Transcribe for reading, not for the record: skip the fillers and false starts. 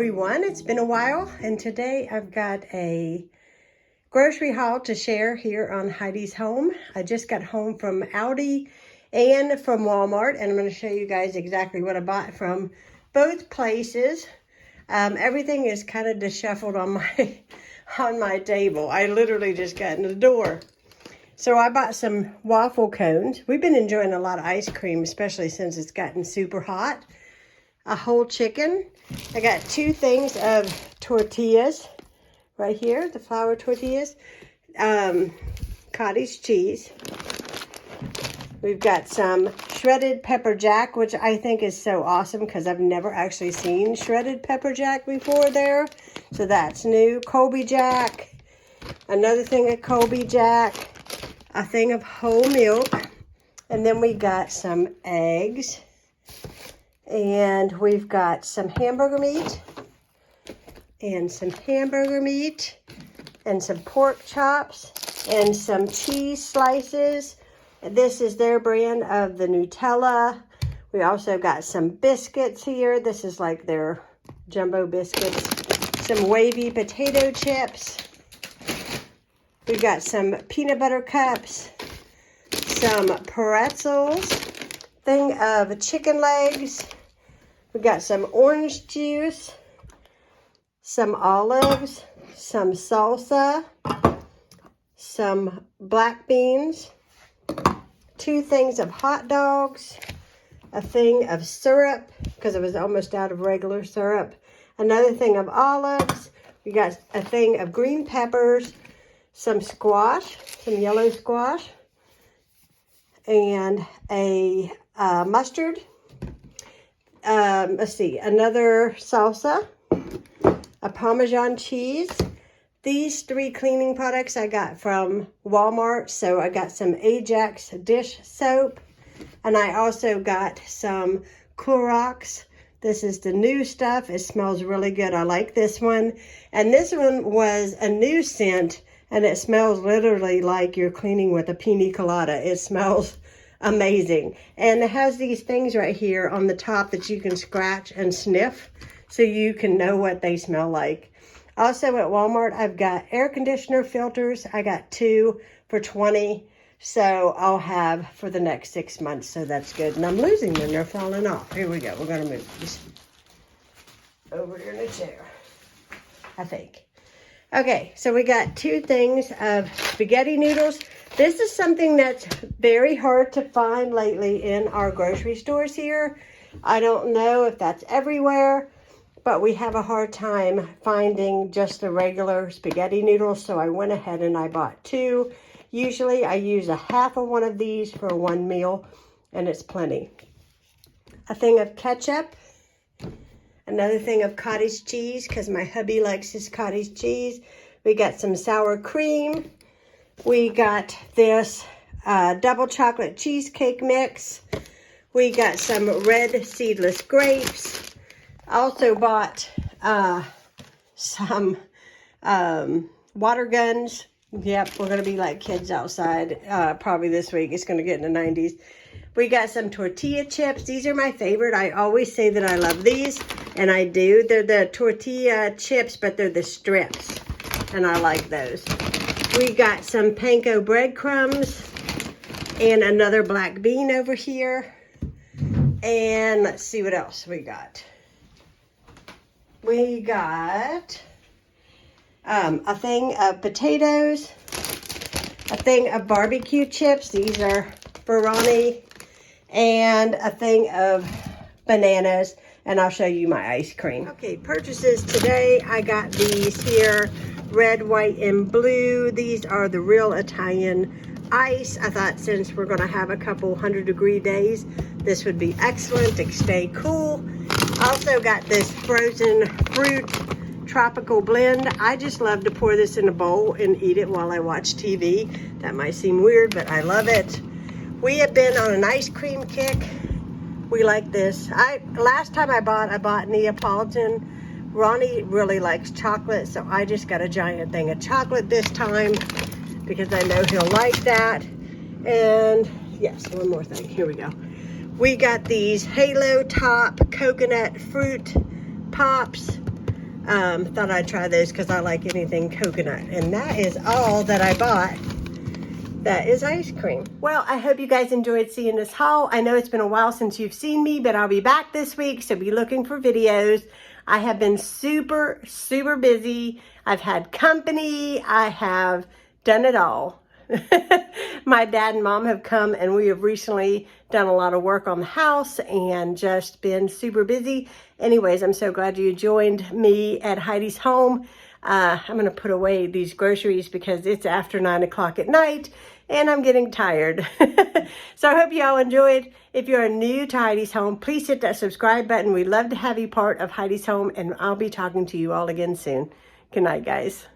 everyone, it's been a while, and today I've got a grocery haul to share here on Heidi's Home. I just got home from Aldi and from Walmart, and I'm going to show you guys exactly what I bought from both places. Everything is kind of disheveled on my table. I literally just got in the door. So I bought some waffle cones. We've been enjoying a lot of ice cream, especially since it's gotten super hot. A whole chicken. I got 2 things of tortillas right here, the flour tortillas. Cottage cheese. We've got some shredded pepper jack, which I think is so awesome because I've never actually seen shredded pepper jack before there. So that's new. Colby jack. Another thing of Colby jack. A thing of whole milk. And then we got some eggs. And we've got some hamburger meat. And some hamburger meat. And some pork chops. And some cheese slices. This is their brand of the Nutella. We also got some biscuits here. This is like their jumbo biscuits. Some wavy potato chips. We got some peanut butter cups. Some pretzels. Thing of chicken legs. We got some orange juice. Some olives. Some salsa. Some black beans. 2 things of hot dogs, a thing of syrup, because I was almost out of regular syrup, another thing of olives, we got a thing of green peppers, some squash, some yellow squash, and a mustard, let's see, another salsa, a Parmesan cheese. These 3 cleaning products I got from Walmart. So I got some Ajax dish soap. And I also got some Clorox. This is the new stuff. It smells really good. I like this one. And this one was a new scent. And it smells literally like you're cleaning with a pina colada. It smells amazing. And it has these things right here on the top that you can scratch and sniff. So you can know what they smell like. Also at Walmart, I've got air conditioner filters. I got 2 for $20. So I'll have for the next 6 months. So that's good. And I'm losing them. They're falling off. Here we go. We're going to move these over here in the chair, I think. Okay, so we got 2 things of spaghetti noodles. This is something that's very hard to find lately in our grocery stores here. I don't know if that's everywhere. But we have a hard time finding just the regular spaghetti noodles, so I went ahead and I bought 2. Usually I use a half of one of these for 1 meal, and it's plenty. A thing of ketchup. Another thing of cottage cheese, because my hubby likes his cottage cheese. We got some sour cream. We got this double chocolate cheesecake mix. We got some red seedless grapes. Also bought some water guns. Yep, we're going to be like kids outside probably this week. It's going to get in the 90s. We got some tortilla chips. These are my favorite. I always say that I love these, and I do. They're the tortilla chips, but they're the strips, and I like those. We got some panko breadcrumbs and another black bean over here. And let's see what else we got. We got a thing of potatoes, a thing of barbecue chips. These are for Ronnie. And a thing of bananas. And I'll show you my ice cream. Okay, purchases today. I got these here, red, white, and blue. These are the real Italian ice. I thought since we're going to have a couple 100-degree days, this would be excellent to stay cool. Also got this frozen fruit tropical blend. I just love to pour this in a bowl and eat it while I watch TV. That might seem weird, but I love it. We have been on an ice cream kick. We like this. Last time I bought Neapolitan. Ronnie really likes chocolate, so I just got a giant thing of chocolate this time because I know he'll like that. And yes, one more thing. Here we go. We got these Halo Top Coconut Fruit Pops. Thought I'd try those because I like anything coconut. And that is all that I bought. That is ice cream. Well, I hope you guys enjoyed seeing this haul. I know it's been a while since you've seen me, but I'll be back this week, so be looking for videos. I have been super, super busy. I've had company. I have done it all. My dad and mom have come, and we have recently done a lot of work on the house and just been super busy. Anyways, I'm so glad you joined me at Heidi's home. I'm going to put away these groceries because it's after 9 o'clock at night and I'm getting tired. So I hope you all enjoyed. If you're new to Heidi's home, please hit that subscribe button. We'd love to have you part of Heidi's home, and I'll be talking to you all again soon. Good night, guys.